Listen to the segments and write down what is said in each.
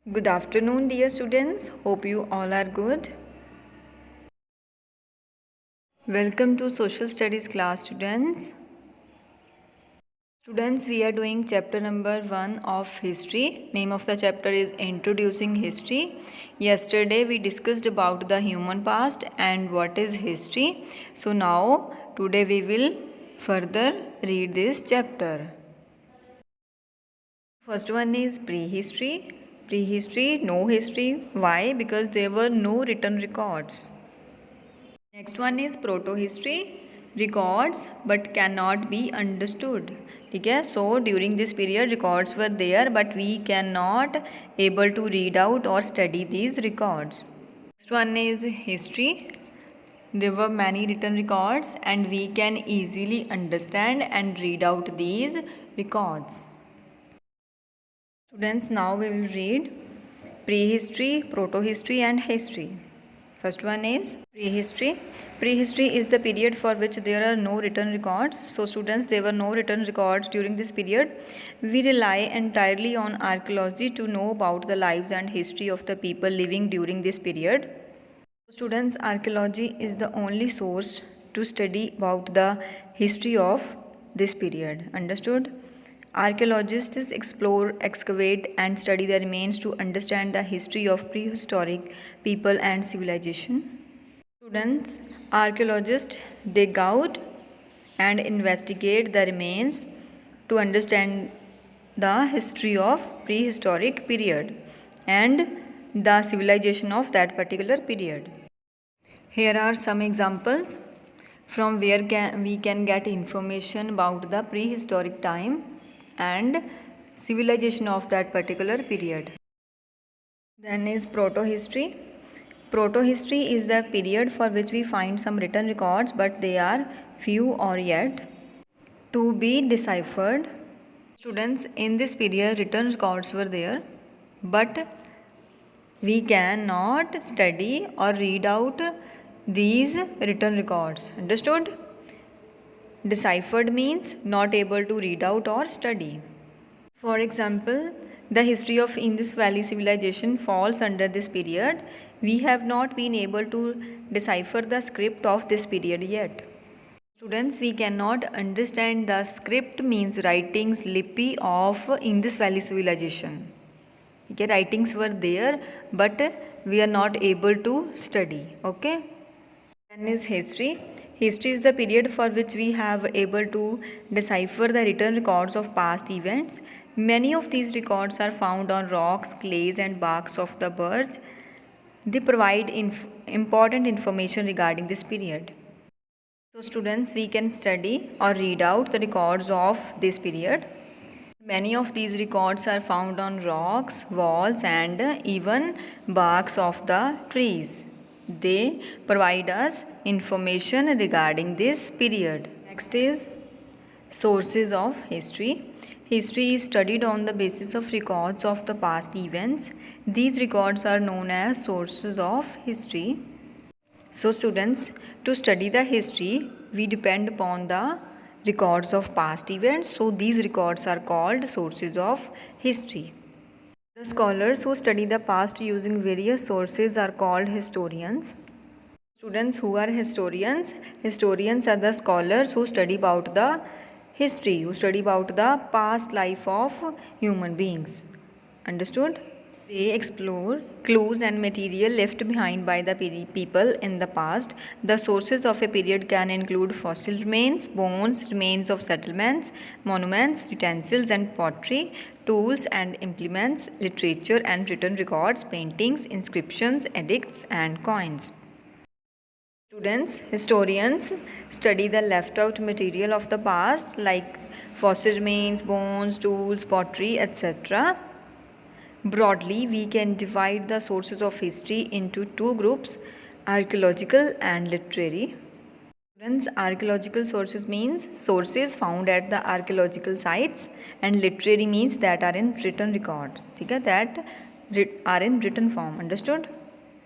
Good afternoon, dear students. Hope you all are good. Welcome to Social Studies class, students. Students, we are doing chapter number 1 of history. Name of the chapter is Introducing History. Yesterday we discussed about the human past and what is history. So now today we will further read this chapter. First one is prehistory. Prehistory, no history. Why? Because there were no written records. Next one is proto-history. Records but cannot be understood. Okay, so during this period records were there but we cannot able to read out or study these records. Next one is history. There were many written records and we can easily understand and read out these records. Students, now we will read prehistory, proto-history and history. First one is prehistory. Prehistory is the period for which there are no written records. So students, there were no written records during this period. We rely entirely on archaeology to know about the lives and history of the people living during this period. Students, archaeology is the only source to study about the history of this period. Understood? Archaeologists explore, excavate and study the remains to understand the history of prehistoric people and civilization. Students, archaeologists dig out and investigate the remains to understand the history of prehistoric period and the civilization of that particular period. Here are some examples from where we can get information about the prehistoric time and civilization of that particular period. Then is proto-history. Proto-history is the period for which we find some written records but they are few or yet to be deciphered. Students, in this period written records were there but we cannot study or read out these written records. Understood? Deciphered means not able to read out or study. For example, the history of Indus Valley civilization falls under this period. We have not been able to decipher the script of this period yet. Students, we cannot understand the script means writings, lipi of Indus Valley civilization. Okay, writings were there but we are not able to study. Okay. Then is history. History is the period for which we have able to decipher the written records of past events. Many of these records are found on rocks, clays and barks of the birds. They provide important information regarding this period. So students, we can study or read out the records of this period. Many of these records are found on rocks, walls and even barks of the trees. They provide us information regarding this period. Next is sources of history. History is studied on the basis of records of the past events. These records are known as sources of history. So students, to study the history, we depend upon the records of past events. So these records are called sources of history. The scholars who study the past using various sources are called historians. Students, who are historians? Historians are the scholars who study about the history, who study about the past life of human beings. Understood? They explore clues and material left behind by the people in the past. The sources of a period can include fossil remains, bones, remains of settlements, monuments, utensils and pottery, tools and implements, literature and written records, paintings, inscriptions, edicts and coins. Students, historians study the left out material of the past like fossil remains, bones, tools, pottery, etc. Broadly, we can divide the sources of history into two groups, archaeological and literary. Students, archaeological sources means sources found at the archaeological sites and literary means that are in written records. Okay, that are in written form. Understood?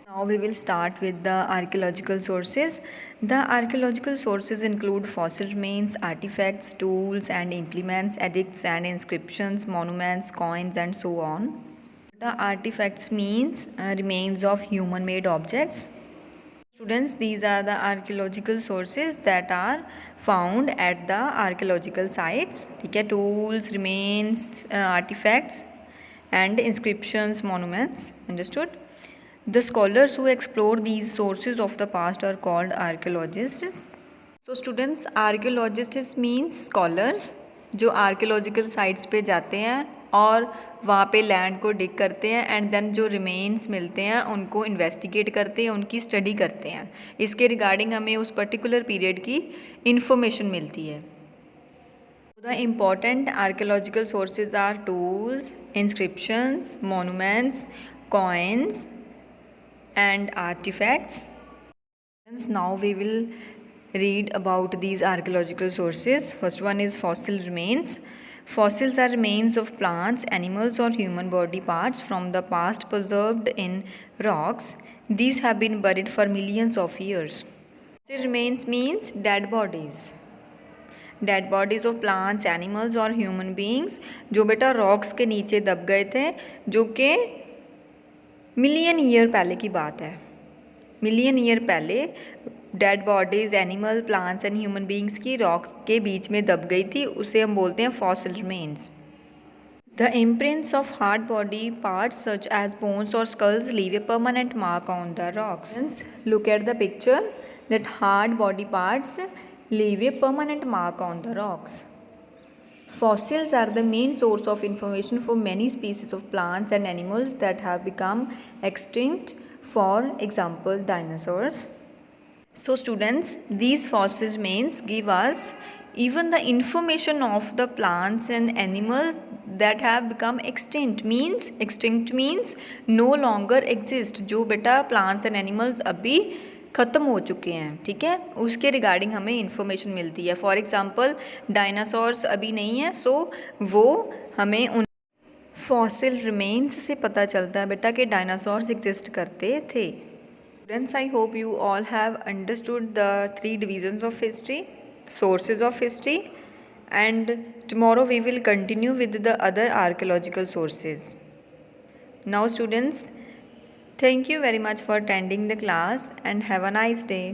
Now we will start with the archaeological sources. The archaeological sources include fossil remains, artifacts, tools and implements, edicts and inscriptions, monuments, coins and so on. The artifacts means remains of human made objects. Students, these are the archaeological sources that are found at the archaeological sites. ठीक है, tools, remains, artifacts and inscriptions, monuments. Understood? The scholars who explore these sources of the past are called archaeologists. So students, archaeologists means scholars जो archaeological sites पे जाते हैं और वहाँ पे land को डिग करते हैं एंड देन जो रिमेन्स मिलते हैं उनको इन्वेस्टिगेट करते हैं, उनकी स्टडी करते हैं. इसके रिगार्डिंग हमें उस पर्टिकुलर पीरियड की इंफॉर्मेशन मिलती है. The important archaeological sources are tools, inscriptions, monuments, coins and artifacts. Now we will read about these archaeological sources. First one is fossil remains. Fossils are remains of plants, animals or human body parts from the past preserved in rocks. These have been buried for millions of years. Fossil remains means dead bodies. Dead bodies of plants, animals और human beings जो बेटा rocks के नीचे दब गए थे, जो कि मिलियन ईयर पहले की बात है. मिलियन ईयर पहले dead bodies, animal, plants and human beings की रॉक्स के बीच में दब गई थी. उसे हम बोलते हैं fossil remains. The imprints of hard body parts such as bones और skulls leave a permanent mark on the rocks. Look at the picture that hard body parts leave a permanent mark on the rocks. Fossils are the main source of information for many species of plants and animals that have become extinct, for example dinosaurs. So students, these fossils means give us even the information of the plants and animals that have become extinct means no longer exist. जो बेटा plants and animals अभी ख़त्म हो चुके हैं, ठीक है, उसके रिगार्डिंग हमें इंफॉर्मेशन मिलती है. फॉर एग्जांपल डायनासोर्स अभी नहीं है, सो वो हमें उन फॉसिल रिमेन्स से पता चलता है बेटा कि डायनासोर्स एग्जिस्ट करते थे. Students, I hope you all have understood the 3 divisions of history, sources of history, and tomorrow we will continue with the other archaeological sources. Now students, thank you very much for attending the class and have a nice day.